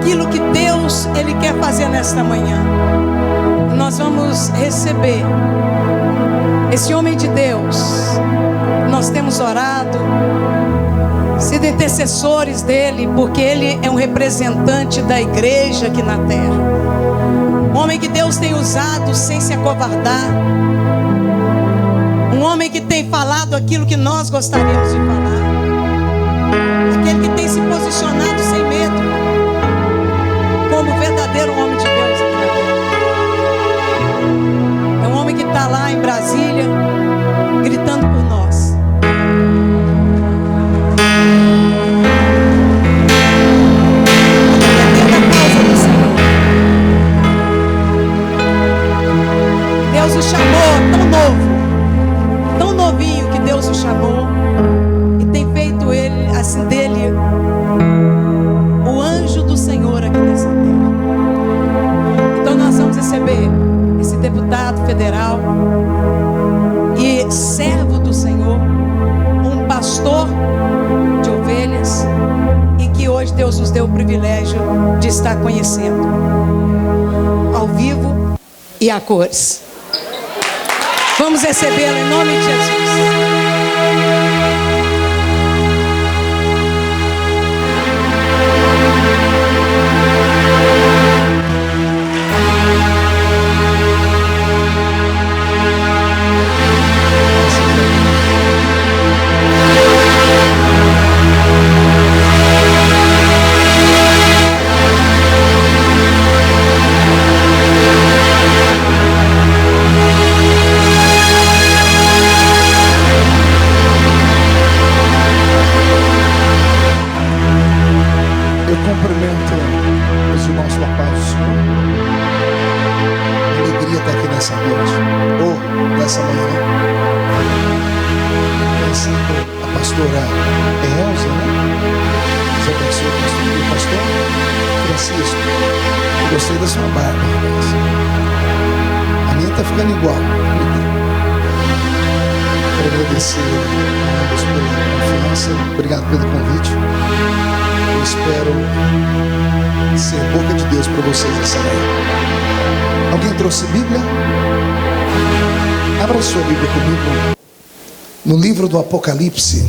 aquilo que Deus, Ele quer fazer nesta manhã. Nós vamos receber esse homem de Deus. Nós temos orado, sido intercessores dele, porque ele é um representante da igreja aqui na terra. Um homem que Deus tem usado sem se acovardar. Um homem que tem falado aquilo que nós gostaríamos de falar. Aquele que tem se posicionado sem medo, como verdadeiro homem de Deus aqui na terra. É um homem que está lá em Brasília, gritando por nós. Deus o chamou tão novo, tão novinho que Deus o chamou, e tem feito ele, assim dele, o anjo do Senhor aqui nessa terra. Então nós vamos receber esse deputado federal e servo do Senhor, um pastor de ovelhas, e que hoje Deus nos deu o privilégio de estar conhecendo ao vivo e a cores. Vamos recebê-lo em nome de Jesus. Obrigado pelo convite. Eu espero ser boca de Deus para vocês essa manhã. Alguém trouxe Bíblia? Abra a sua Bíblia comigo no livro do Apocalipse.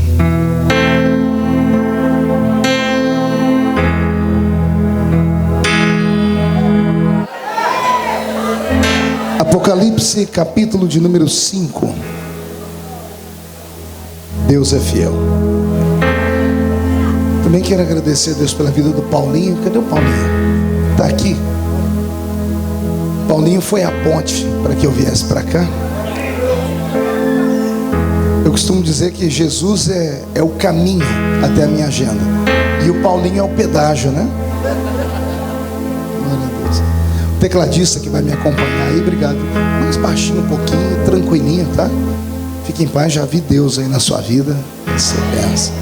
Apocalipse, capítulo de número 5. Deus é fiel. Também quero agradecer a Deus pela vida do Paulinho. Cadê o Paulinho? Está aqui. Paulinho foi a ponte para que eu viesse para cá. Eu costumo dizer que Jesus é o caminho até a minha agenda, e o Paulinho é o pedágio, né? Glória a Deus. O tecladista que vai me acompanhar aí, obrigado. Mais baixinho um pouquinho, tranquilinho, tá? Fique em paz, já vi Deus aí na sua vida. Essa é benção.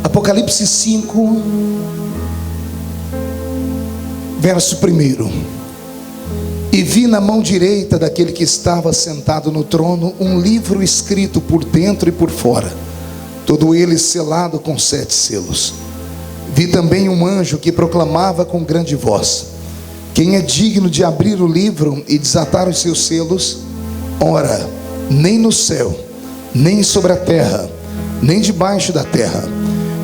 Apocalipse 5, verso 1. E vi na mão direita daquele que estava sentado no trono um livro escrito por dentro e por fora, todo ele selado com 7 selos. Vi também um anjo que proclamava com grande voz: quem é digno de abrir o livro e desatar os seus selos? Ora, nem no céu, nem sobre a terra, nem debaixo da terra,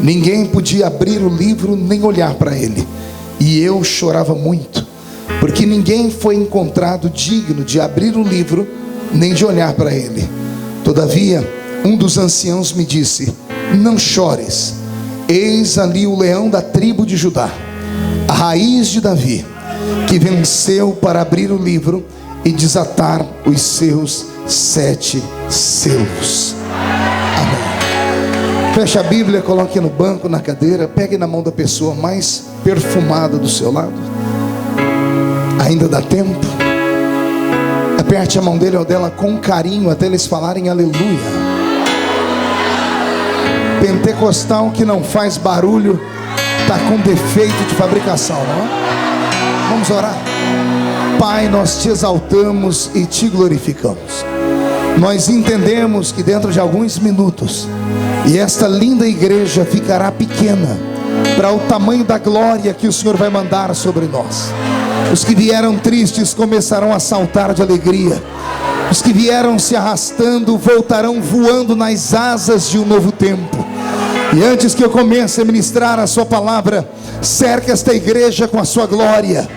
ninguém podia abrir o livro nem olhar para ele. E eu chorava muito, porque ninguém foi encontrado digno de abrir o livro nem de olhar para ele. Todavia, um dos anciãos me disse: não chores, eis ali o leão da tribo de Judá, a raiz de Davi, que venceu para abrir o livro e desatar os seus 7 selos. Amém. Feche a Bíblia, coloque no banco, na cadeira, pegue na mão da pessoa mais perfumada do seu lado. Ainda dá tempo. Aperte a mão dele ou dela com carinho até eles falarem aleluia. Pentecostal que não faz barulho está com defeito de fabricação, não é? Vamos orar. Pai, nós te exaltamos e te glorificamos. Nós entendemos que dentro de alguns minutos, e esta linda igreja ficará pequena para o tamanho da glória que o Senhor vai mandar sobre nós. Os que vieram tristes começarão a saltar de alegria. Os que vieram se arrastando voltarão voando nas asas de um novo tempo. E antes que eu comece a ministrar a sua palavra, cerque esta igreja com a sua glória.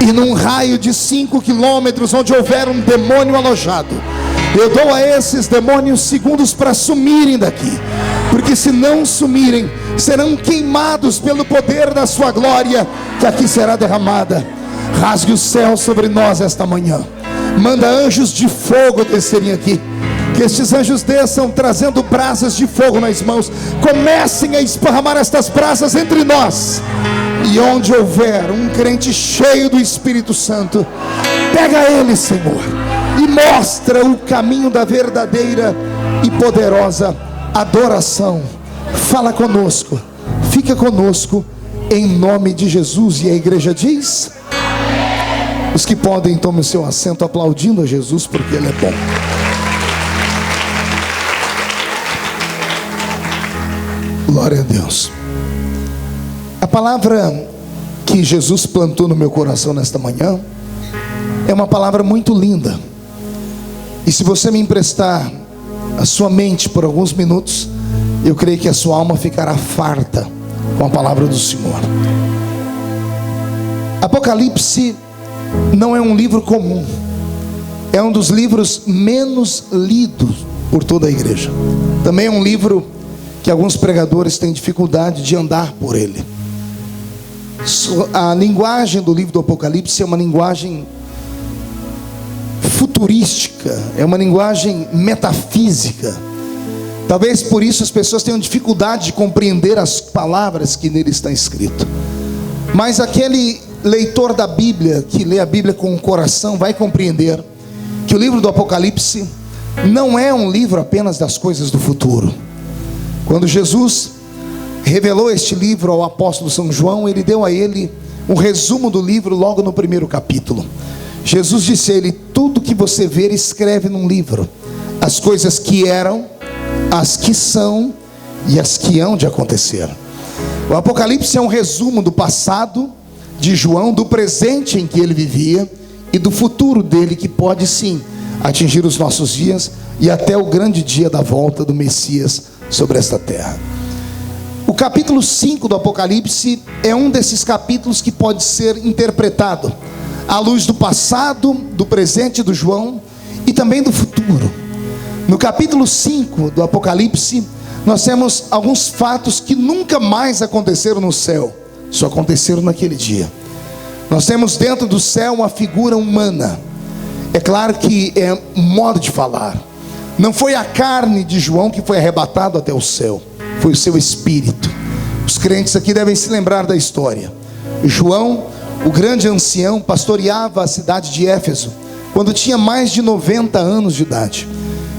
E num raio de 5 quilômetros, onde houver um demônio alojado, eu dou a esses demônios segundos para sumirem daqui. Porque se não sumirem, serão queimados pelo poder da sua glória, que aqui será derramada. Rasgue o céu sobre nós esta manhã. Manda anjos de fogo descerem aqui. Que estes anjos desçam trazendo brasas de fogo nas mãos. Comecem a esparramar estas brasas entre nós. E onde houver um crente cheio do Espírito Santo, pega ele, Senhor, e mostra o caminho da verdadeira e poderosa adoração. Fala conosco, fica conosco, em nome de Jesus. E a igreja diz: os que podem, tomem o seu assento aplaudindo a Jesus, porque Ele é bom. Glória a Deus. A palavra que Jesus plantou no meu coração nesta manhã é uma palavra muito linda. E se você me emprestar a sua mente por alguns minutos, eu creio que a sua alma ficará farta com a palavra do Senhor. Apocalipse não é um livro comum. É um dos livros menos lidos por toda a igreja. Também é um livro que alguns pregadores têm dificuldade de andar por ele. A linguagem do livro do Apocalipse é uma linguagem futurística, é uma linguagem metafísica. Talvez por isso as pessoas tenham dificuldade de compreender as palavras que nele está escrito. Mas aquele leitor da Bíblia, que lê a Bíblia com o coração, vai compreender que o livro do Apocalipse não é um livro apenas das coisas do futuro. Quando Jesus revelou este livro ao apóstolo São João, ele deu a ele um resumo do livro logo no primeiro capítulo. Jesus disse a ele: tudo que você ver, escreve num livro, as coisas que eram, as que são e as que hão de acontecer. O Apocalipse é um resumo do passado de João, do presente em que ele vivia e do futuro dele, que pode sim atingir os nossos dias e até o grande dia da volta do Messias sobre esta terra. O capítulo 5 do Apocalipse é um desses capítulos que pode ser interpretado à luz do passado, do presente do João e também do futuro. No capítulo 5 do Apocalipse, nós temos alguns fatos que nunca mais aconteceram no céu, só aconteceram naquele dia. Nós temos dentro do céu uma figura humana. É claro que é um modo de falar. Não foi a carne de João que foi arrebatado até o céu, foi o seu espírito. Os crentes aqui devem se lembrar da história. João, o grande ancião, pastoreava a cidade de Éfeso quando tinha mais de 90 anos de idade.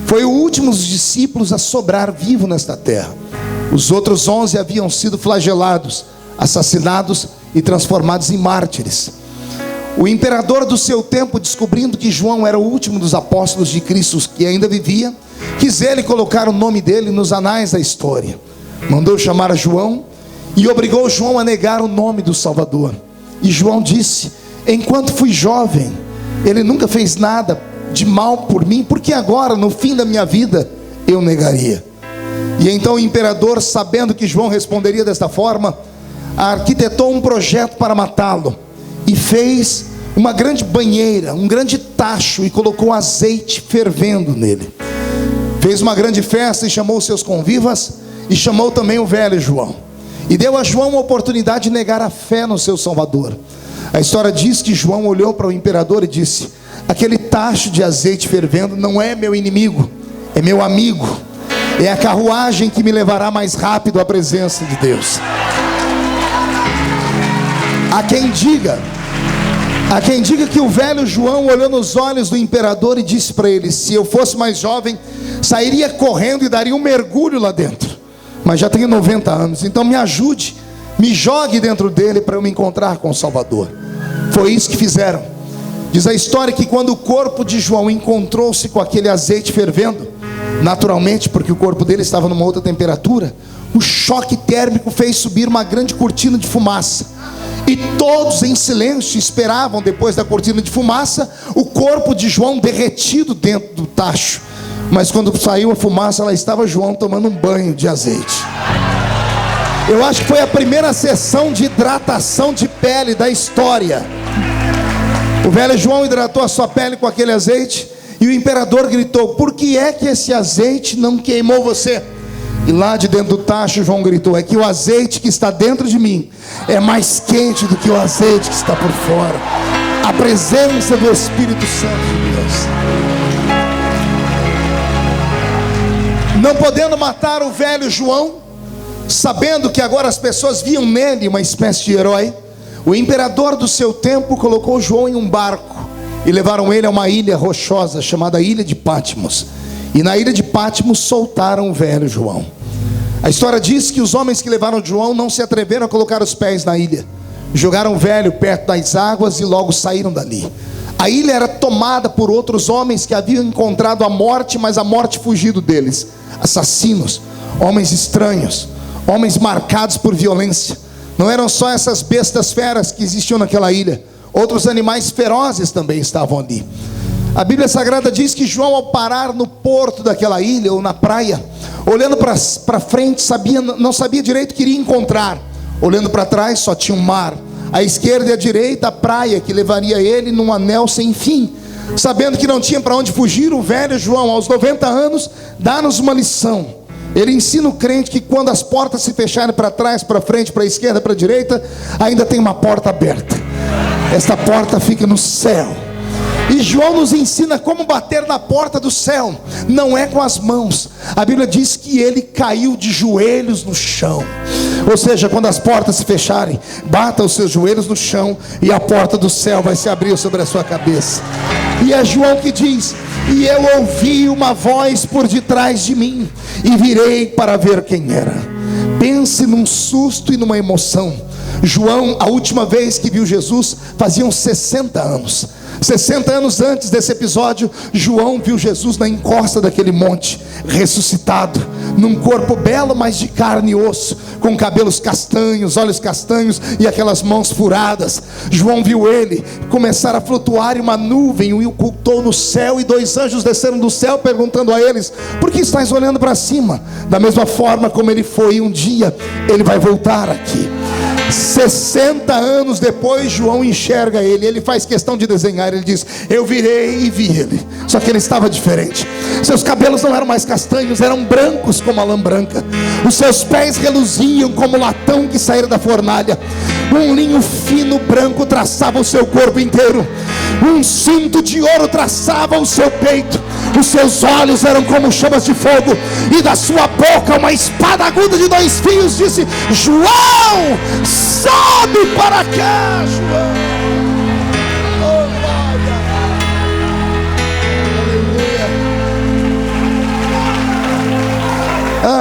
Foi o último dos discípulos a sobrar vivo nesta terra. Os outros 11 haviam sido flagelados, assassinados e transformados em mártires. O imperador do seu tempo, descobrindo que João era o último dos apóstolos de Cristo que ainda vivia, quis ele colocar o nome dele nos anais da história. Mandou chamar a João e obrigou João a negar o nome do Salvador. E João disse: enquanto fui jovem, ele nunca fez nada de mal por mim, porque agora, no fim da minha vida, eu negaria. E então o imperador, sabendo que João responderia desta forma, arquitetou um projeto para matá-lo. E fez uma grande banheira, um grande tacho, e colocou azeite fervendo nele. Fez uma grande festa e chamou seus convivas, e chamou também o velho João. E deu a João a oportunidade de negar a fé no seu Salvador. A história diz que João olhou para o imperador e disse: aquele tacho de azeite fervendo não é meu inimigo, é meu amigo. É a carruagem que me levará mais rápido à presença de Deus. Há quem diga que o velho João olhou nos olhos do imperador e disse para ele: se eu fosse mais jovem, sairia correndo e daria um mergulho lá dentro, mas já tenho 90 anos, então me ajude, me jogue dentro dele para eu me encontrar com o Salvador. Foi isso que fizeram. Diz a história que quando o corpo de João encontrou-se com aquele azeite fervendo, naturalmente, porque o corpo dele estava numa outra temperatura, O choque térmico fez subir uma grande cortina de fumaça, e todos em silêncio esperavam, depois da cortina de fumaça, o corpo de João derretido dentro do tacho. Mas quando saiu a fumaça, lá estava João tomando um banho de azeite. Eu acho que foi a primeira sessão de hidratação de pele da história. O velho João hidratou a sua pele com aquele azeite, e o imperador gritou: por que é que esse azeite não queimou você? E lá de dentro do tacho, João gritou: é que o azeite que está dentro de mim é mais quente do que o azeite que está por fora. A presença do Espírito Santo de Deus. Não podendo matar o velho João, sabendo que agora as pessoas viam nele uma espécie de herói, o imperador do seu tempo colocou João em um barco e levaram ele a uma ilha rochosa chamada Ilha de Patmos. E na ilha de Patmos soltaram o velho João. A história diz que os homens que levaram João não se atreveram a colocar os pés na ilha. Jogaram o velho perto das águas e logo saíram dali. A ilha era tomada por outros homens que haviam encontrado a morte, mas a morte fugido deles. Assassinos, homens estranhos, homens marcados por violência. Não eram só essas bestas feras que existiam naquela ilha, outros animais ferozes também estavam ali. A Bíblia Sagrada diz que João, ao parar no porto daquela ilha ou na praia, olhando para frente, não sabia direito o que iria encontrar. Olhando para trás, só tinha um mar, à esquerda e à direita a praia que levaria ele num anel sem fim. Sabendo que não tinha para onde fugir, o velho João, aos 90 anos, dá-nos uma lição. Ele ensina o crente que quando as portas se fecharem para trás, para frente, para a esquerda, para a direita, ainda tem uma porta aberta. Esta porta fica no céu. E João nos ensina como bater na porta do céu. Não é com as mãos. A Bíblia diz que ele caiu de joelhos no chão. Ou seja, quando as portas se fecharem, bata os seus joelhos no chão, e a porta do céu vai se abrir sobre a sua cabeça. E é João que diz: e eu ouvi uma voz por detrás de mim, e virei para ver quem era. Pense num susto e numa emoção. João, a última vez que viu Jesus, faziam 60 anos. 60 anos antes desse episódio, João viu Jesus na encosta daquele monte, ressuscitado, num corpo belo, mas de carne e osso, com cabelos castanhos, olhos castanhos e aquelas mãos furadas. João viu ele começar a flutuar em uma nuvem, o ocultou no céu, e 2 anjos desceram do céu perguntando a eles: por que estáis olhando para cima? Da mesma forma como ele foi um dia, ele vai voltar aqui. 60 anos depois, João enxerga ele. Ele faz questão de desenhar. Ele diz: eu virei e vi ele. Só que ele estava diferente. Seus cabelos não eram mais castanhos, eram brancos como a lã branca. Os seus pés reluziam como latão que saíra da fornalha. Um linho fino branco traçava o seu corpo inteiro. Um cinto de ouro traçava o seu peito. Os seus olhos eram como chamas de fogo, e da sua boca uma espada aguda de 2 fios disse: João, sobe para cá, João. Oh, glória. Aleluia.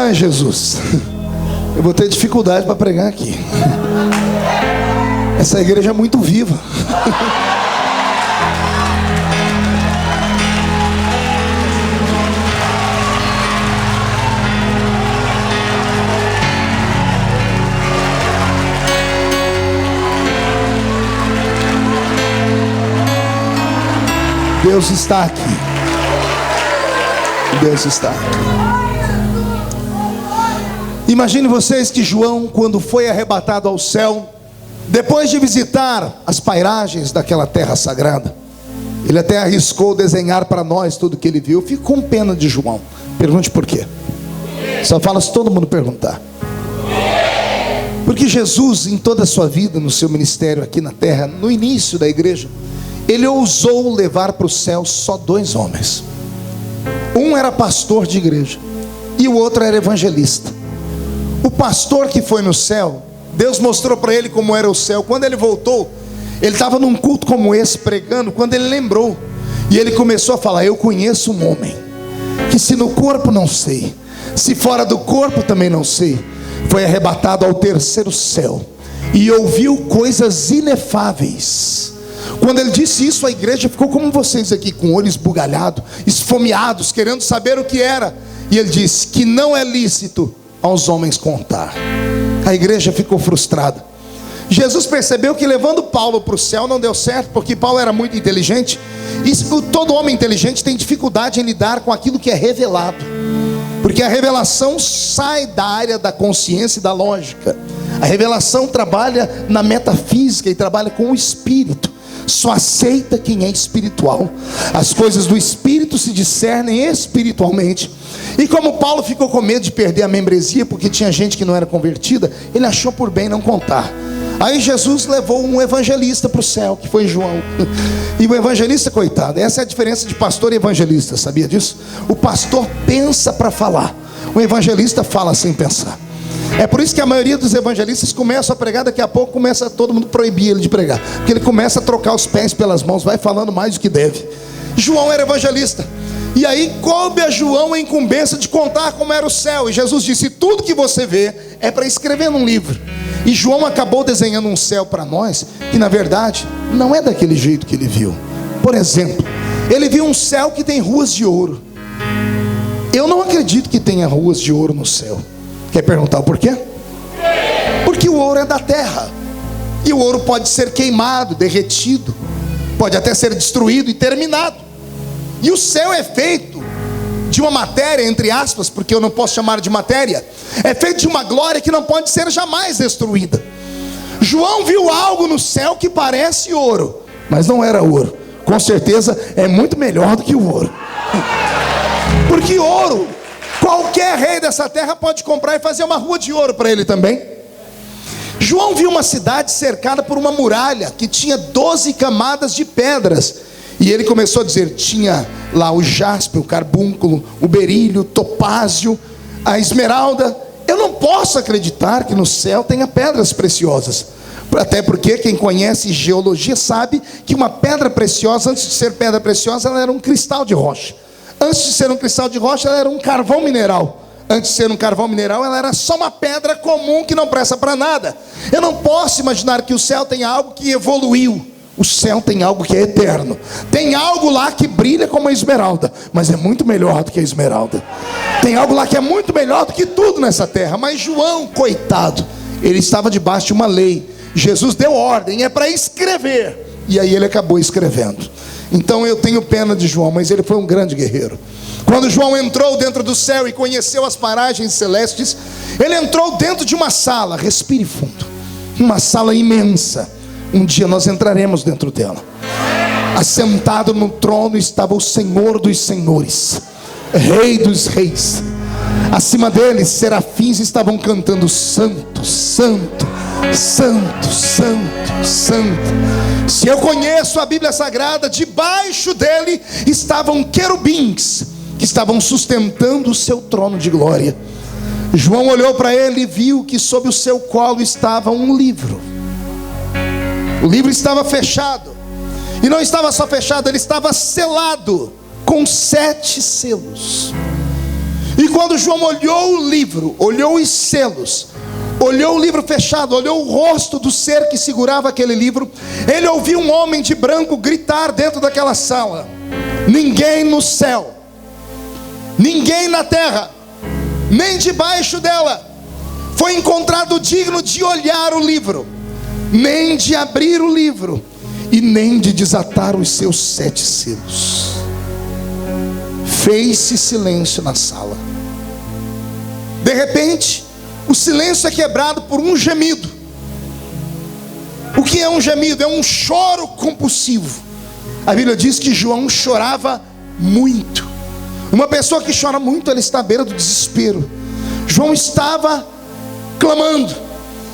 Ai, Jesus, eu vou ter dificuldade para pregar aqui. Essa igreja é muito viva. Deus está aqui. Deus está aqui. Imagine vocês que João, quando foi arrebatado ao céu, depois de visitar as pairagens daquela terra sagrada, ele até arriscou desenhar para nós tudo que ele viu. Eu fico com pena de João. Pergunte por quê. Só fala se todo mundo perguntar. Porque Jesus, em toda a sua vida, no seu ministério aqui na terra, no início da igreja, ele ousou levar para o céu só 2 homens. Um era pastor de igreja e o outro era evangelista. O pastor que foi no céu, Deus mostrou para ele como era o céu. Quando ele voltou, ele estava num culto como esse pregando, quando ele lembrou, e ele começou a falar: eu conheço um homem que, se no corpo não sei, se fora do corpo também não sei, foi arrebatado ao 3º céu e ouviu coisas inefáveis. Quando ele disse isso, a igreja ficou como vocês aqui, com o olho esbugalhado, esfomeados, querendo saber o que era. E ele disse que não é lícito aos homens contar. A igreja ficou frustrada. Jesus percebeu que levando Paulo para o céu não deu certo, porque Paulo era muito inteligente. E todo homem inteligente tem dificuldade em lidar com aquilo que é revelado, porque a revelação sai da área da consciência e da lógica. A revelação trabalha na metafísica e trabalha com o espírito. Só aceita quem é espiritual. As coisas do espírito se discernem espiritualmente. E como Paulo ficou com medo de perder a membresia, porque tinha gente que não era convertida, ele achou por bem não contar. Aí Jesus levou um evangelista para o céu, que foi João. E o evangelista, coitado, essa é a diferença de pastor e evangelista, sabia disso? O pastor pensa para falar, o evangelista fala sem pensar. É por isso que a maioria dos evangelistas começam a pregar, daqui a pouco começa todo mundo proibir ele de pregar, porque ele começa a trocar os pés pelas mãos, vai falando mais do que deve. João era evangelista, e aí coube a João a incumbência de contar como era o céu. E Jesus disse: tudo que você vê é para escrever num livro. E João acabou desenhando um céu para nós, que na verdade não é daquele jeito que ele viu. Por exemplo, ele viu um céu que tem ruas de ouro. Eu não acredito que tenha ruas de ouro no céu. Quer perguntar o porquê? Porque o ouro é da terra, e o ouro pode ser queimado, derretido, pode até ser destruído e terminado. E o céu é feito de uma matéria, entre aspas, porque eu não posso chamar de matéria, é feito de uma glória que não pode ser jamais destruída. João viu algo no céu que parece ouro, mas não era ouro. Com certeza é muito melhor do que o ouro. Porque ouro, qualquer rei dessa terra pode comprar e fazer uma rua de ouro para ele também. João viu uma cidade cercada por uma muralha que tinha 12 camadas de pedras. E ele começou a dizer, tinha lá o jaspe, o carbúnculo, o berílio, o topázio, a esmeralda. Eu não posso acreditar que no céu tenha pedras preciosas. Até porque quem conhece geologia sabe que uma pedra preciosa, antes de ser pedra preciosa, ela era um cristal de rocha. Antes de ser um cristal de rocha, ela era um carvão mineral. Antes de ser um carvão mineral, ela era só uma pedra comum que não presta para nada. Eu não posso imaginar que o céu tenha algo que evoluiu. O céu tem algo que é eterno. Tem algo lá que brilha como a esmeralda, mas é muito melhor do que a esmeralda. Tem algo lá que é muito melhor do que tudo nessa terra. Mas João, coitado, ele estava debaixo de uma lei. Jesus deu ordem, é para escrever. E aí ele acabou escrevendo. Então eu tenho pena de João, mas ele foi um grande guerreiro. Quando João entrou dentro do céu e conheceu as paragens celestes, ele entrou dentro de uma sala, respire fundo, uma sala imensa. Um dia nós entraremos dentro dela. Assentado no trono estava o Senhor dos senhores, Rei dos reis. Acima deles, serafins estavam cantando: Santo, Santo, Santo, Santo, Santo. Se eu conheço a Bíblia Sagrada, debaixo dele estavam querubins, que estavam sustentando o seu trono de glória. João olhou para ele e viu que sob o seu colo estava um livro. O livro estava fechado, e não estava só fechado, ele estava selado com 7 selos. E quando João olhou o livro, olhou os selos, olhou o livro fechado, olhou o rosto do ser que segurava aquele livro, ele ouviu um homem de branco gritar dentro daquela sala: ninguém no céu, ninguém na terra, nem debaixo dela, foi encontrado digno de olhar o livro, nem de abrir o livro, e nem de desatar os seus 7 selos. Fez-se silêncio na sala. De repente, o silêncio é quebrado por um gemido. O que é um gemido? É um choro compulsivo. A Bíblia diz que João chorava muito. Uma pessoa que chora muito, ela está à beira do desespero. João estava clamando,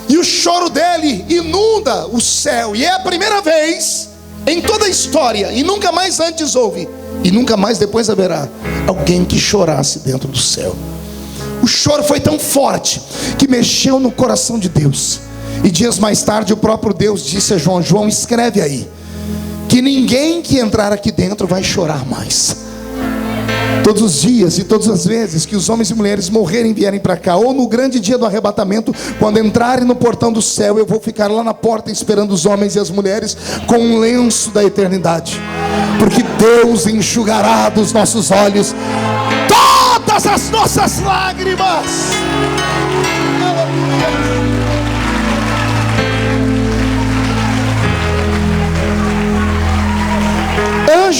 e o choro dele inunda o céu. E é a primeira vez em toda a história, e nunca mais antes houve, e nunca mais depois haverá, alguém que chorasse dentro do céu. O choro foi tão forte que mexeu no coração de Deus. E dias mais tarde o próprio Deus disse a João: João, escreve aí, que ninguém que entrar aqui dentro vai chorar mais. Todos os dias e todas as vezes que os homens e mulheres morrerem e vierem para cá, ou no grande dia do arrebatamento, quando entrarem no portão do céu, eu vou ficar lá na porta esperando os homens e as mulheres com um lenço da eternidade, porque Deus enxugará dos nossos olhos todas as nossas lágrimas.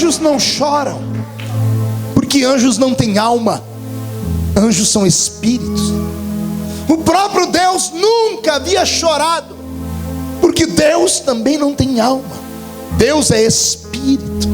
Anjos não choram, porque anjos não têm alma. Anjos são espíritos. O próprio Deus nunca havia chorado, porque Deus também não tem alma. Deus é espírito.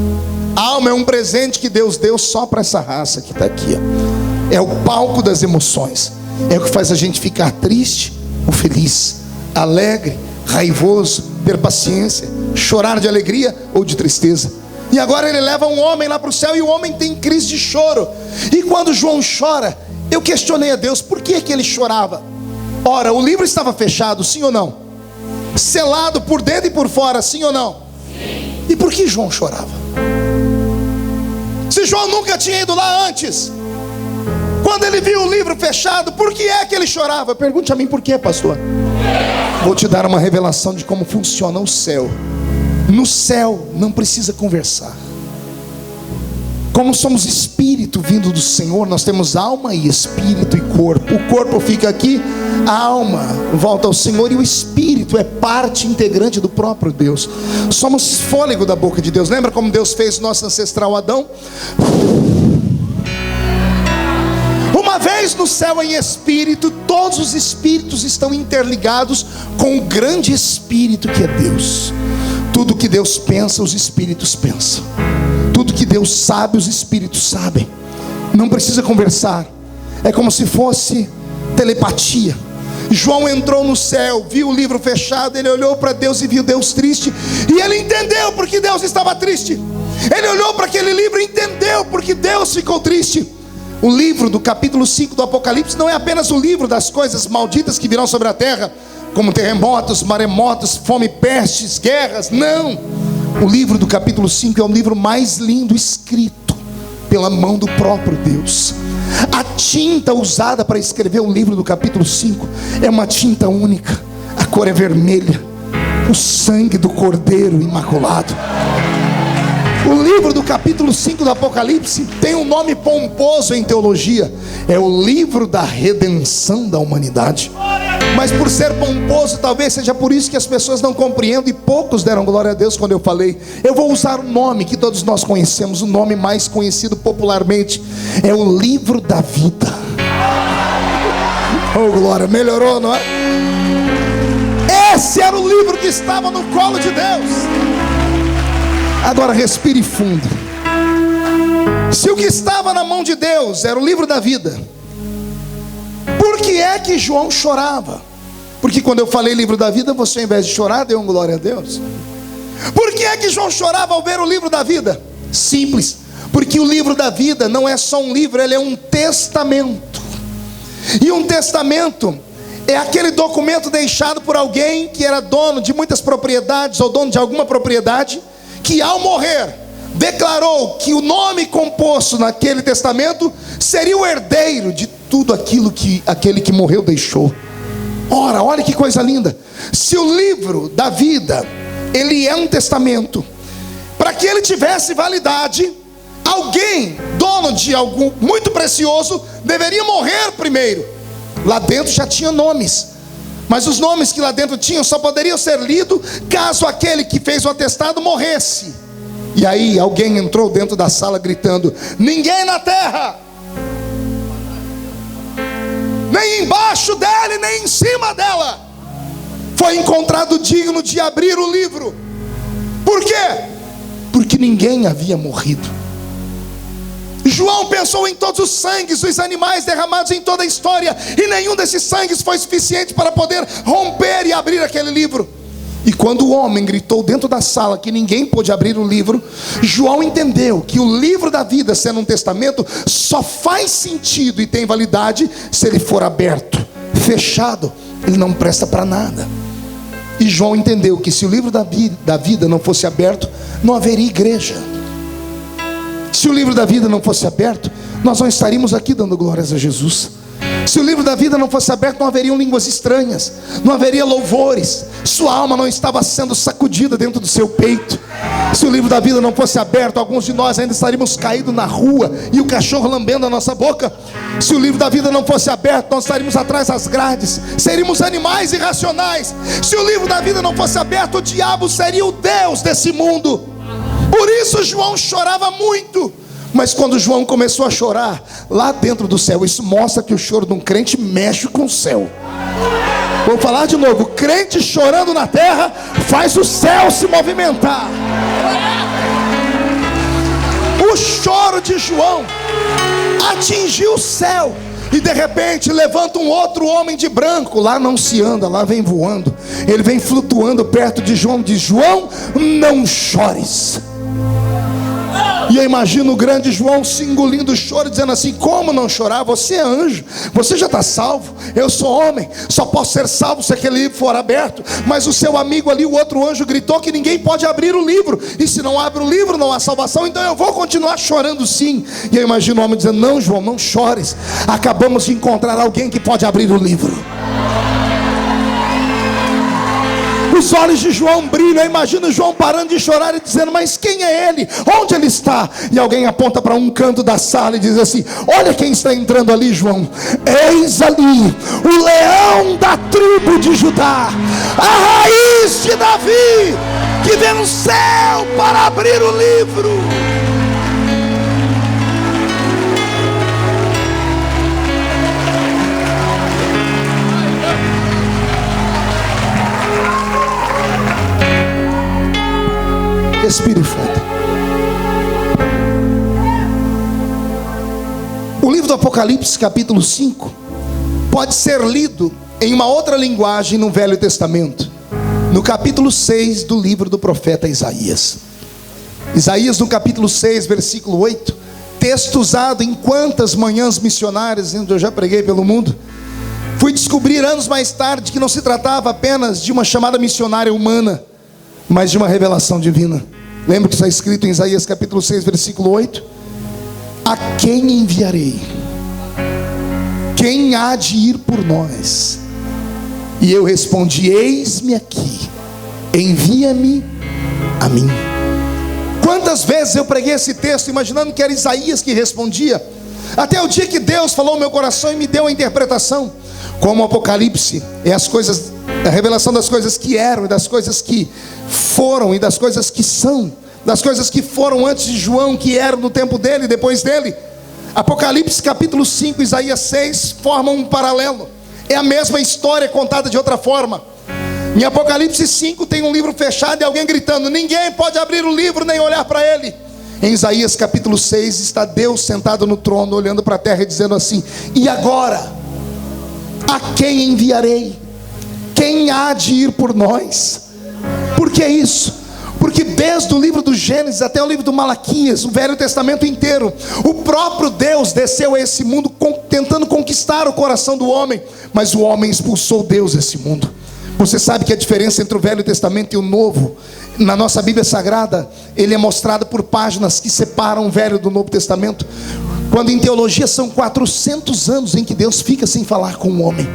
A alma é um presente que Deus deu só para essa raça que está aqui, ó. É o palco das emoções. É o que faz a gente ficar triste ou feliz, alegre, raivoso, ter paciência, chorar de alegria ou de tristeza. E agora ele leva um homem lá para o céu, e o homem tem crise de choro. E quando João chora, eu questionei a Deus, por que ele chorava? Ora, o livro estava fechado, sim ou não? Selado por dentro e por fora, sim ou não? Sim. E por que João chorava? Se João nunca tinha ido lá antes, quando ele viu o livro fechado, por que é que ele chorava? Pergunte a mim por quê, pastor. Vou te dar uma revelação de como funciona o céu. No céu não precisa conversar. Como somos espírito vindo do Senhor, nós temos alma e espírito e corpo. O corpo fica aqui, a alma volta ao Senhor, e o espírito é parte integrante do próprio Deus. Somos fôlego da boca de Deus. Lembra como Deus fez nosso ancestral Adão? Uma vez no céu em espírito, todos os espíritos estão interligados com o grande espírito que é Deus. Tudo que Deus pensa, os espíritos pensam. Tudo que Deus sabe, os espíritos sabem. Não precisa conversar. É como se fosse telepatia. João entrou no céu, viu o livro fechado, ele olhou para Deus e viu Deus triste, e ele entendeu porque Deus estava triste. Ele olhou para aquele livro e entendeu porque Deus ficou triste. O livro do capítulo 5 do Apocalipse não é apenas o livro das coisas malditas que virão sobre a terra, como terremotos, maremotos, fome, pestes, guerras. Não. O livro do capítulo 5 é o livro mais lindo escrito pela mão do próprio Deus. A tinta usada para escrever o livro do capítulo 5 é uma tinta única. A cor é vermelha. O sangue do Cordeiro Imaculado. O livro do capítulo 5 do Apocalipse tem um nome pomposo em teologia. É o livro da redenção da humanidade. Mas por ser pomposo, talvez seja por isso que as pessoas não compreendem, e poucos deram glória a Deus quando eu falei. Eu vou usar um nome que todos nós conhecemos, o nome mais conhecido popularmente. É o livro da vida. Oh glória, melhorou, não é? Esse era o livro que estava no colo de Deus. Agora respire fundo. Se o que estava na mão de Deus era o livro da vida, por que é que João chorava? Porque quando eu falei livro da vida, você ao invés de chorar, deu um glória a Deus. Por que é que João chorava ao ver o livro da vida? Simples, porque o livro da vida não é só um livro, ele é um testamento. E um testamento é aquele documento deixado por alguém que era dono de muitas propriedades, ou dono de alguma propriedade, que ao morrer declarou que o nome composto naquele testamento seria o herdeiro de tudo aquilo que aquele que morreu deixou. Ora, olha que coisa linda. Se o livro da vida, ele é um testamento, para que ele tivesse validade, alguém, dono de algo muito precioso, deveria morrer primeiro. Lá dentro já tinha nomes, mas os nomes que lá dentro tinham só poderiam ser lidos caso aquele que fez o atestado morresse. E aí alguém entrou dentro da sala gritando: ninguém na terra, nem embaixo dela, nem em cima dela, foi encontrado digno de abrir o livro. Por quê? Porque ninguém havia morrido. João pensou em todos os sangues dos animais derramados em toda a história, e nenhum desses sangues foi suficiente para poder romper e abrir aquele livro. E quando o homem gritou dentro da sala que ninguém pôde abrir o livro, João entendeu que o livro da vida, sendo um testamento, só faz sentido e tem validade se ele for aberto. Fechado, ele não presta para nada. E João entendeu que se o livro da vida não fosse aberto, não haveria igreja. Se o livro da vida não fosse aberto, nós não estaríamos aqui dando glórias a Jesus. Se o livro da vida não fosse aberto, não haveriam línguas estranhas, não haveria louvores, sua alma não estava sendo sacudida dentro do seu peito. Se o livro da vida não fosse aberto, alguns de nós ainda estaríamos caídos na rua e o cachorro lambendo a nossa boca. Se o livro da vida não fosse aberto, nós estaríamos atrás das grades, seríamos animais irracionais. Se o livro da vida não fosse aberto, o diabo seria o Deus desse mundo. Por isso João chorava muito. Mas quando João começou a chorar, lá dentro do céu, isso mostra que o choro de um crente mexe com o céu. Vou falar de novo: o crente chorando na terra faz o céu se movimentar. O choro de João atingiu o céu. E de repente levanta um outro homem de branco. Lá não se anda, lá vem voando. Ele vem flutuando perto de João. Diz: João, não chores. E eu imagino o grande João se engolindo o choro, dizendo assim: como não chorar? Você é anjo, você já está salvo. Eu sou homem, só posso ser salvo se aquele livro for aberto. Mas o seu amigo ali, o outro anjo, gritou que ninguém pode abrir o livro. E se não abre o livro, não há salvação. Então eu vou continuar chorando sim. E eu imagino o homem dizendo: não, João, não chores. Acabamos de encontrar alguém que pode abrir o livro. Os olhos de João brilham. Eu imagino João parando de chorar e dizendo: mas quem é ele? Onde ele está? E alguém aponta para um canto da sala e diz assim: olha quem está entrando ali, João. Eis ali o leão da tribo de Judá, a raiz de Davi, que venceu para abrir o livro. Respire fundo. O livro do Apocalipse, capítulo 5, pode ser lido em uma outra linguagem no Velho Testamento, no capítulo 6 do livro do profeta Isaías. Isaías, no capítulo 6, versículo 8, texto usado em quantas manhãs missionárias onde eu já preguei pelo mundo. Fui descobrir anos mais tarde que não se tratava apenas de uma chamada missionária humana, mas de uma revelação divina. Lembra que está escrito em Isaías capítulo 6, versículo 8? A quem enviarei? Quem há de ir por nós? E eu respondi: eis-me aqui, envia-me a mim. Quantas vezes eu preguei esse texto imaginando que era Isaías que respondia, até o dia que Deus falou no meu coração e me deu a interpretação. Como o Apocalipse é as coisas, a revelação das coisas que eram e das coisas que foram e das coisas que são, das coisas que foram antes de João, que eram no tempo dele e depois dele. Apocalipse capítulo 5, Isaías 6 formam um paralelo. É a mesma história contada de outra forma. Em Apocalipse 5 tem um livro fechado e alguém gritando: ninguém pode abrir o livro nem olhar para ele. Em Isaías capítulo 6 está Deus sentado no trono, olhando para a terra e dizendo assim: e agora? A quem enviarei? Quem há de ir por nós? Por que isso? Porque desde o livro do Gênesis até o livro do Malaquias, o Velho Testamento inteiro, o próprio Deus desceu a esse mundo tentando conquistar o coração do homem, mas o homem expulsou Deus desse mundo. Você sabe que a diferença entre o Velho Testamento e o Novo, na nossa Bíblia Sagrada, ele é mostrado por páginas que separam o Velho do Novo Testamento. Quando em teologia são 400 anos em que Deus fica sem falar com o homem.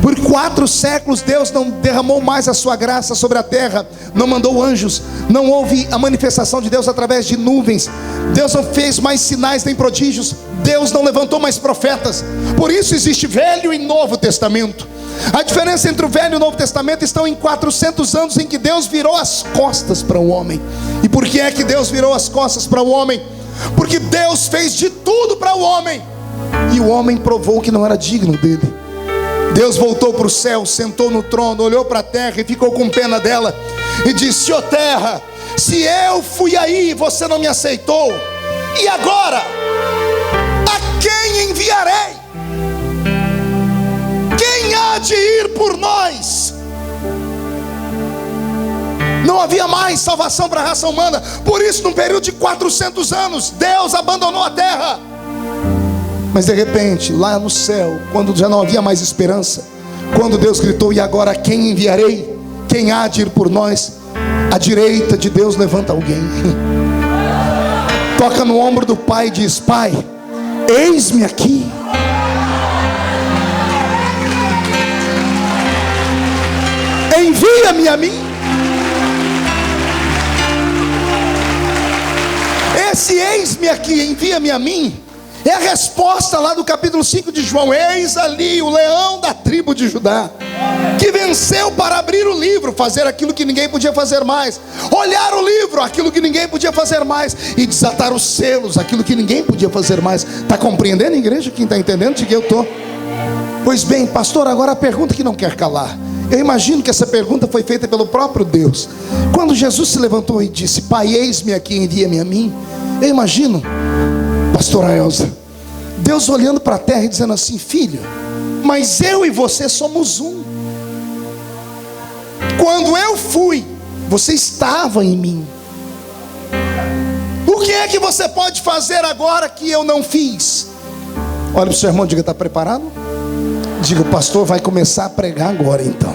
Por 4 séculos Deus não derramou mais a sua graça sobre a terra, não mandou anjos, não houve a manifestação de Deus através de nuvens, Deus não fez mais sinais nem prodígios, Deus não levantou mais profetas. Por isso existe Velho e Novo Testamento. A diferença entre o Velho e o Novo Testamento estão em 400 anos em que Deus virou as costas para o homem. E por que é que Deus virou as costas para o homem? Porque Deus fez de tudo para o homem, e o homem provou que não era digno dele. Deus voltou para o céu, sentou no trono, olhou para a terra e ficou com pena dela e disse: ó terra, se eu fui aí e você não me aceitou, e agora? A quem enviarei? Quem há de ir por nós? Não havia mais salvação para a raça humana. Por isso, num período de 400 anos, Deus abandonou a terra. Mas de repente, lá no céu, quando já não havia mais esperança, quando Deus gritou: e agora quem enviarei? Quem há de ir por nós? À direita de Deus levanta alguém, toca no ombro do pai e diz: pai, eis-me aqui. Envia-me a mim. Esse eis-me aqui, envia-me a mim, é a resposta lá do capítulo 5 de João. Eis ali o leão da tribo de Judá, que venceu para abrir o livro, fazer aquilo que ninguém podia fazer mais, olhar o livro. livro, aquilo que ninguém podia fazer mais, e desatar os selos, aquilo que ninguém podia fazer mais. Está compreendendo, igreja? Quem está entendendo? De que eu estou? Pois bem, pastor, agora a pergunta que não quer calar. Eu imagino que essa pergunta foi feita pelo próprio Deus. Quando Jesus se levantou e disse: Pai, eis-me aqui, envia-me a mim. Eu imagino, pastora Elza, Deus olhando para a terra e dizendo assim: filho, mas eu e você somos um. Quando eu fui, você estava em mim. O que é que você pode fazer agora que eu não fiz? Olha para o seu irmão e diga: está preparado? Diga: o pastor vai começar a pregar agora então.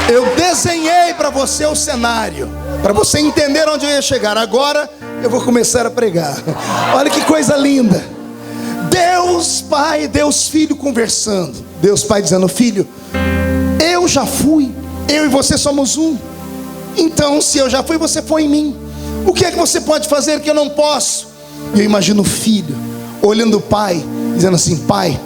Eu desenhei para você o cenário, para você entender onde eu ia chegar. Agora eu vou começar a pregar. Olha que coisa linda. Deus Pai, Deus Filho conversando. Deus Pai dizendo: filho, eu já fui, eu e você somos um. Então, se eu já fui, você foi em mim. O que é que você pode fazer que eu não posso? E eu imagino o filho olhando o pai, dizendo assim: pai,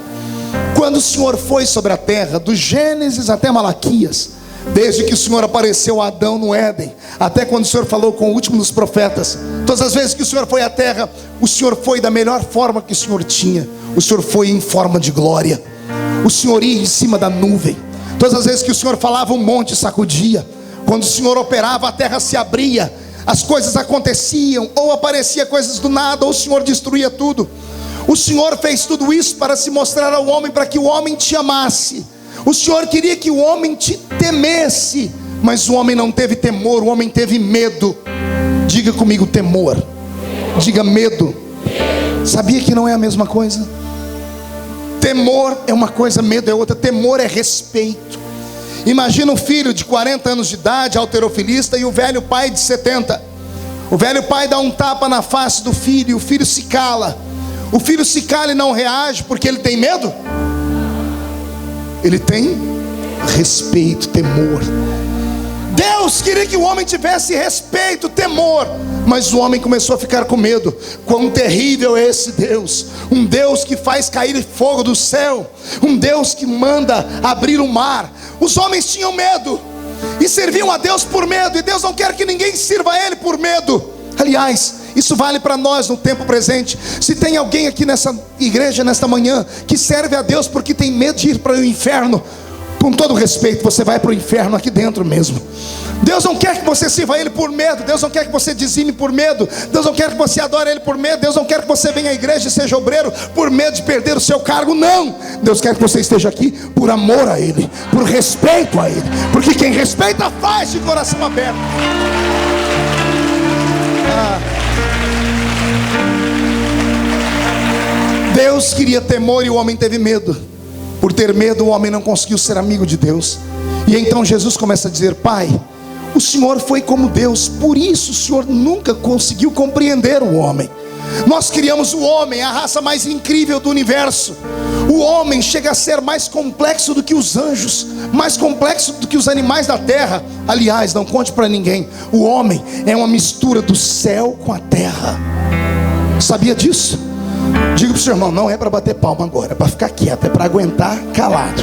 quando o Senhor foi sobre a terra, do Gênesis até Malaquias, desde que o Senhor apareceu a Adão no Éden, até quando o Senhor falou com o último dos profetas, todas as vezes que o Senhor foi à terra, o Senhor foi da melhor forma que o Senhor tinha. O Senhor foi em forma de glória. O Senhor ia em cima da nuvem. Todas as vezes que o Senhor falava, um monte sacudia. Quando o Senhor operava, a terra se abria, as coisas aconteciam, ou aparecia coisas do nada, ou o Senhor destruía tudo. O Senhor fez tudo isso para se mostrar ao homem, para que o homem te amasse. O Senhor queria que o homem te temesse, mas o homem não teve temor, o homem teve medo. Diga comigo: temor. Diga: medo. Sabia que não é a mesma coisa? Temor é uma coisa, medo é outra. Temor é respeito. Imagina um filho de 40 anos de idade, halterofilista, e o velho pai de 70. O velho pai dá um tapa na face do filho, e o filho se cala. O filho se cala e não reage porque ele tem medo? Ele tem respeito, temor. Deus queria que o homem tivesse respeito, temor, mas o homem começou a ficar com medo. Quão terrível é esse Deus! Um Deus que faz cair fogo do céu, um Deus que manda abrir o mar. Os homens tinham medo e serviam a Deus por medo, e Deus não quer que ninguém sirva a Ele por medo. Aliás, isso vale para nós no tempo presente. Se tem alguém aqui nessa igreja, nesta manhã, que serve a Deus porque tem medo de ir para o inferno, com todo respeito, você vai para o inferno aqui dentro mesmo. Deus não quer que você sirva a Ele por medo. Deus não quer que você dizime por medo. Deus não quer que você adore Ele por medo. Deus não quer que você venha à igreja e seja obreiro por medo de perder o seu cargo. Não, Deus quer que você esteja aqui por amor a Ele, por respeito a Ele, porque quem respeita faz de coração aberto. Deus queria temor e o homem teve medo. Por ter medo, o homem não conseguiu ser amigo de Deus. E então Jesus começa a dizer: pai, o Senhor foi como Deus, por isso o Senhor nunca conseguiu compreender o homem. Nós criamos o homem, a raça mais incrível do universo. O homem chega a ser mais complexo do que os anjos, mais complexo do que os animais da terra. Aliás, não conte para ninguém, o homem é uma mistura do céu com a terra. Sabia disso? Diga para o seu irmão: não é para bater palma agora, é para ficar quieto, é para aguentar calado.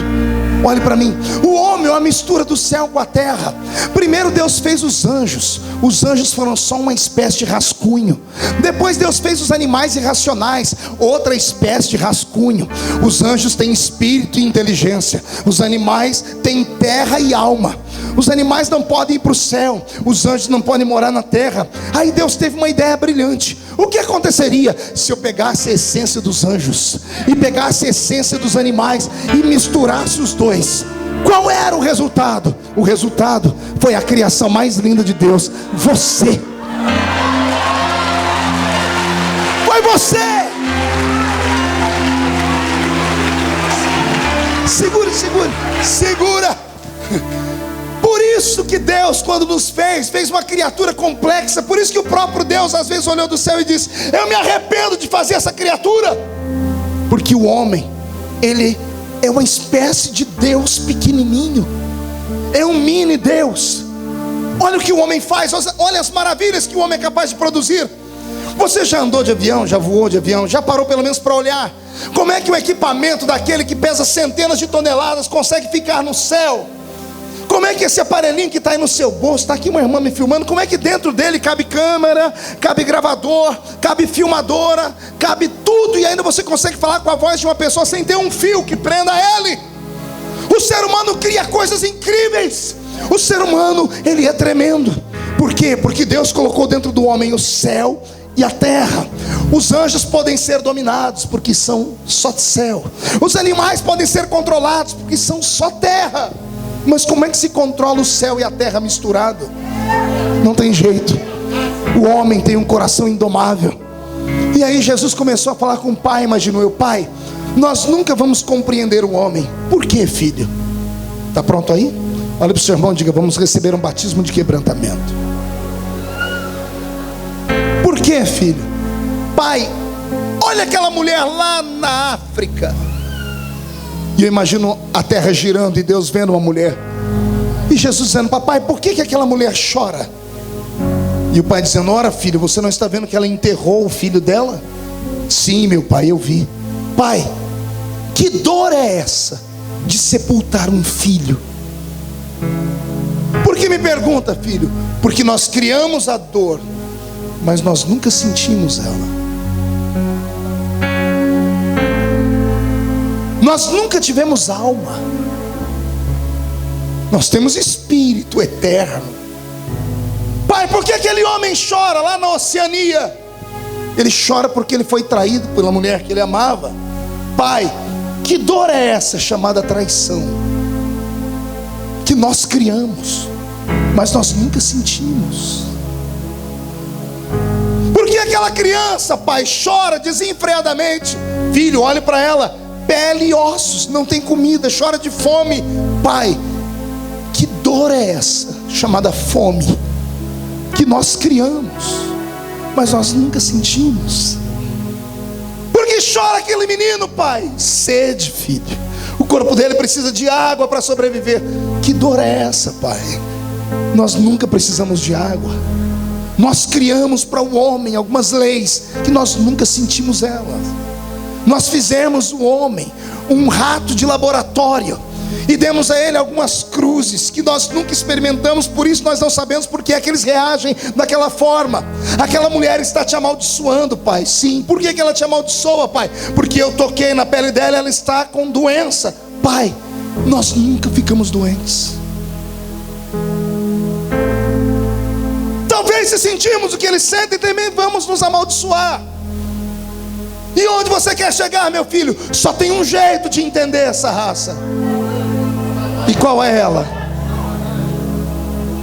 Olhe para mim, o homem é uma mistura do céu com a terra. Primeiro Deus fez os anjos. Os anjos foram só uma espécie de rascunho. Depois Deus fez os animais irracionais, outra espécie de rascunho. Os anjos têm espírito e inteligência. Os animais têm terra e alma. Os animais não podem ir para o céu, os anjos não podem morar na terra. Aí Deus teve uma ideia brilhante. O que aconteceria se eu pegasse a essência dos anjos e pegasse a essência dos animais e misturasse os dois? Qual era o resultado? O resultado foi a criação mais linda de Deus: você. Foi você. Segura. Por isso que Deus, quando nos fez uma criatura complexa. Por isso que o próprio Deus às vezes olhou do céu e disse: eu me arrependo de fazer essa criatura. Porque o homem, ele é uma espécie de Deus pequenininho. É um mini Deus. Olha o que o homem faz, olha as maravilhas que o homem é capaz de produzir. Você já andou de avião, já voou de avião, já parou pelo menos para olhar como é que o equipamento daquele que pesa centenas de toneladas consegue ficar no céu? Como é que esse aparelhinho que está aí no seu bolso, está aqui uma irmã me filmando, como é que dentro dele cabe câmera, cabe gravador, cabe filmadora, cabe tudo, e ainda você consegue falar com a voz de uma pessoa sem ter um fio que prenda ele? O ser humano cria coisas incríveis. O ser humano, ele é tremendo. Por quê? Porque Deus colocou dentro do homem o céu e a terra. Os anjos podem ser dominados porque são só céu. Os animais podem ser controlados porque são só terra. Mas como é que se controla o céu e a terra misturado? Não tem jeito. O homem tem um coração indomável. E aí Jesus começou a falar com o pai. Imaginou eu: pai, nós nunca vamos compreender o homem. Por quê, filho? Está pronto aí? Olha para o seu irmão e diga: vamos receber um batismo de quebrantamento. Por quê, filho? Pai, olha aquela mulher lá na África. E eu imagino a terra girando e Deus vendo uma mulher. E Jesus dizendo: papai, por que aquela mulher chora? E o pai dizendo: ora, filho, você não está vendo que ela enterrou o filho dela? Sim, meu pai, eu vi. Pai, que dor é essa de sepultar um filho? Por que me pergunta, filho? Porque nós criamos a dor, mas nós nunca sentimos ela. Nós nunca tivemos alma. Nós temos espírito eterno. Pai, por que aquele homem chora lá na Oceania? Ele chora porque ele foi traído pela mulher que ele amava. Pai, que dor é essa chamada traição? Que nós criamos, mas nós nunca sentimos. Por que aquela criança, pai, chora desenfreadamente? Filho, olhe para ela, pele e ossos, não tem comida, chora de fome. Pai, que dor é essa chamada fome? Que nós criamos, mas nós nunca sentimos. Por que chora aquele menino, pai? Sede, filho. O corpo dele precisa de água para sobreviver. Que dor é essa, pai? Nós nunca precisamos de água. Nós criamos para o homem algumas leis que nós nunca sentimos elas. Nós fizemos o homem um rato de laboratório e demos a ele algumas cruzes que nós nunca experimentamos. Por isso nós não sabemos por que é que eles reagem daquela forma. Aquela mulher está te amaldiçoando, pai. Sim, por que ela te amaldiçoa, pai? Porque eu toquei na pele dela, ela está com doença. Pai, nós nunca ficamos doentes. Talvez se sentimos o que eles sentem, também vamos nos amaldiçoar. E onde você quer chegar, meu filho? Só tem um jeito de entender essa raça. E qual é ela?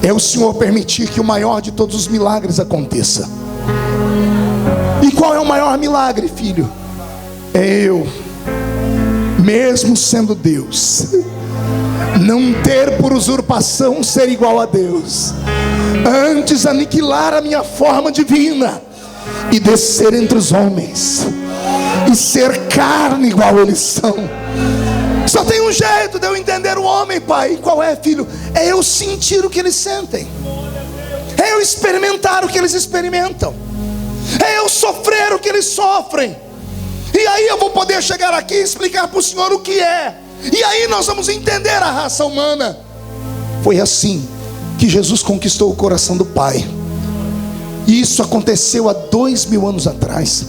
É o Senhor permitir que o maior de todos os milagres aconteça. E qual é o maior milagre, filho? É eu, mesmo sendo Deus, não ter por usurpação ser igual a Deus, antes aniquilar a minha forma divina e descer entre os homens e ser carne igual eles são. Só tem um jeito de eu entender o homem, pai. Qual é, filho? É eu sentir o que eles sentem, é eu experimentar o que eles experimentam, é eu sofrer o que eles sofrem. E aí eu vou poder chegar aqui e explicar para o Senhor o que é. E aí nós vamos entender a raça humana. Foi assim que Jesus conquistou o coração do Pai. E isso aconteceu há 2000 anos atrás.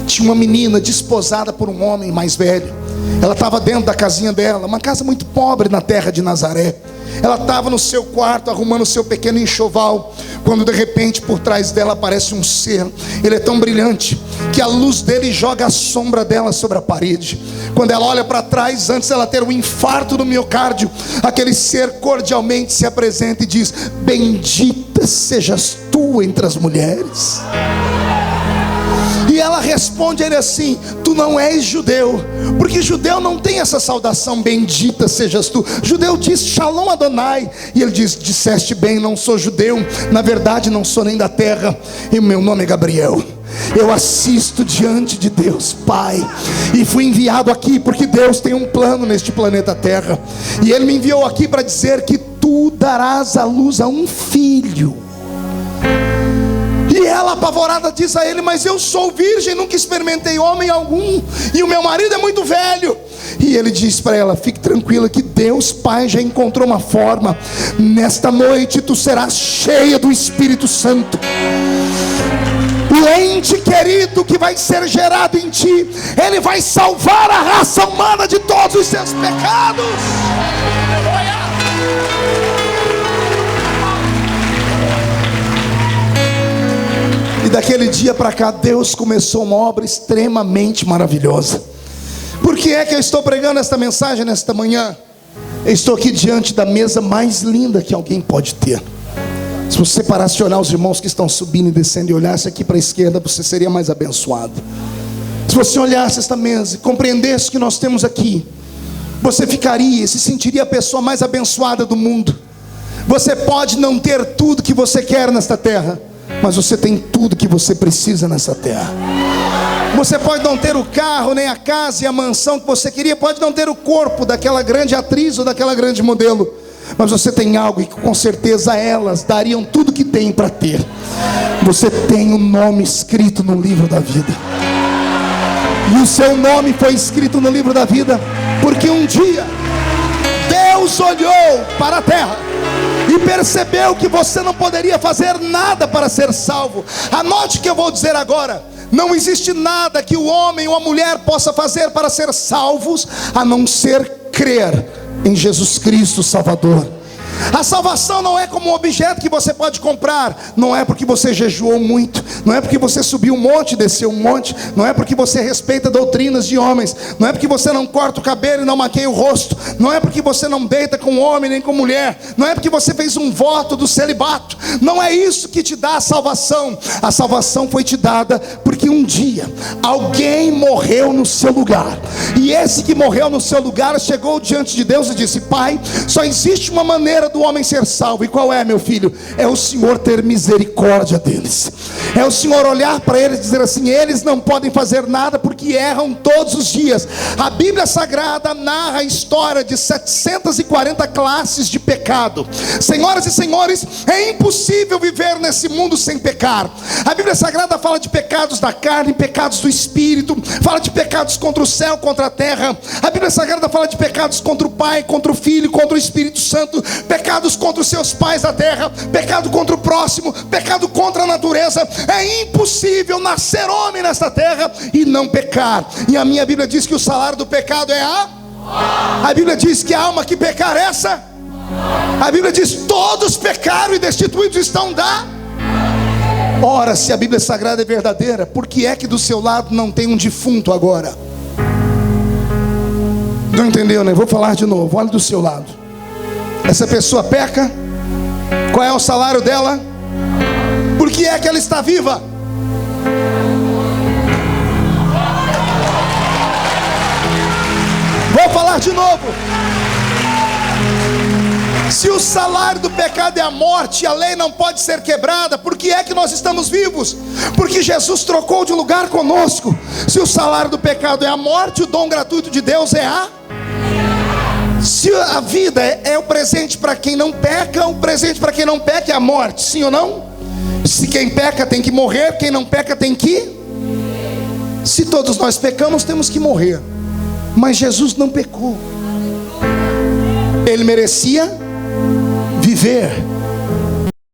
Tinha uma menina desposada por um homem mais velho. Ela estava dentro da casinha dela, uma casa muito pobre na terra de Nazaré. Ela estava no seu quarto arrumando o seu pequeno enxoval, quando de repente por trás dela aparece um ser. Ele é tão brilhante que a luz dele joga a sombra dela sobre a parede. Quando ela olha para trás, antes dela ter um infarto no miocárdio, aquele ser cordialmente se apresenta e diz: bendita sejas tu entre as mulheres. E ela responde a ele assim: tu não és judeu, porque judeu não tem essa saudação, bendita sejas tu. Judeu diz Shalom Adonai. E ele diz: disseste bem, não sou judeu, na verdade não sou nem da terra, e o meu nome é Gabriel. Eu assisto diante de Deus Pai, e fui enviado aqui porque Deus tem um plano neste planeta Terra. E Ele me enviou aqui para dizer que tu darás à luz a um filho. E ela, apavorada, diz a ele: mas eu sou virgem, nunca experimentei homem algum, e o meu marido é muito velho. E ele diz para ela: fique tranquila que Deus Pai já encontrou uma forma. Nesta noite tu serás cheia do Espírito Santo. O ente querido que vai ser gerado em ti, ele vai salvar a raça humana de todos os seus pecados. E daquele dia para cá, Deus começou uma obra extremamente maravilhosa. Por que é que eu estou pregando esta mensagem nesta manhã? Eu estou aqui diante da mesa mais linda que alguém pode ter. Se você parasse de olhar os irmãos que estão subindo e descendo e olhasse aqui para a esquerda, você seria mais abençoado. Se você olhasse esta mesa e compreendesse o que nós temos aqui, você ficaria, se sentiria a pessoa mais abençoada do mundo. Você pode não ter tudo que você quer nesta terra, mas você tem tudo que você precisa nessa terra. Você pode não ter o carro, nem a casa e a mansão que você queria, pode não ter o corpo daquela grande atriz ou daquela grande modelo, mas você tem algo que com certeza elas dariam tudo que tem para ter. Você tem um nome escrito no livro da vida. E o seu nome foi escrito no livro da vida porque um dia Deus olhou para a terra e percebeu que você não poderia fazer nada para ser salvo. Anote o que eu vou dizer agora. Não existe nada que o homem ou a mulher possa fazer para ser salvos, a não ser crer em Jesus Cristo Salvador. A salvação não é como um objeto que você pode comprar. Não é porque você jejuou muito, não é porque você subiu um monte, desceu um monte, não é porque você respeita doutrinas de homens, não é porque você não corta o cabelo e não maqueia o rosto, não é porque você não deita com homem nem com mulher, não é porque você fez um voto do celibato. Não é isso que te dá a salvação. A salvação foi te dada porque um dia alguém morreu no seu lugar, e esse que morreu no seu lugar chegou diante de Deus e disse: Pai, só existe uma maneira do homem ser salvo. E qual é, meu filho? É o Senhor ter misericórdia deles. É o Senhor olhar para eles e dizer assim: eles não podem fazer nada porque erram todos os dias. A Bíblia Sagrada narra a história de 740 classes de pecado. Senhoras e senhores, é impossível viver nesse mundo sem pecar. A Bíblia Sagrada fala de pecados da carne, pecados do espírito, fala de pecados contra o céu, contra a terra. A Bíblia Sagrada fala de pecados contra o Pai, contra o Filho, contra o Espírito Santo, pecados contra os seus pais da terra, pecado contra o próximo, pecado contra a natureza. É impossível nascer homem nesta terra e não pecar. E a minha Bíblia diz que o salário do pecado é a Bíblia diz que a alma que pecar essa. A Bíblia diz: todos pecaram e destituídos estão da. Ora, se a Bíblia Sagrada é verdadeira, por que é que do seu lado não tem um defunto agora? Não entendeu, né? Vou falar de novo. Olha do seu lado. Essa pessoa peca. Qual é o salário dela? Por que é que ela está viva? Vou falar de novo. Se o salário do pecado é a morte, a lei não pode ser quebrada, por que é que nós estamos vivos? Porque Jesus trocou de lugar conosco. Se o salário do pecado é a morte, o dom gratuito de Deus é a. Se a vida é o presente para quem não peca, o presente para quem não peca é a morte, sim ou não? Se quem peca tem que morrer, quem não peca tem que. Se todos nós pecamos, temos que morrer. Mas Jesus não pecou. Ele merecia viver.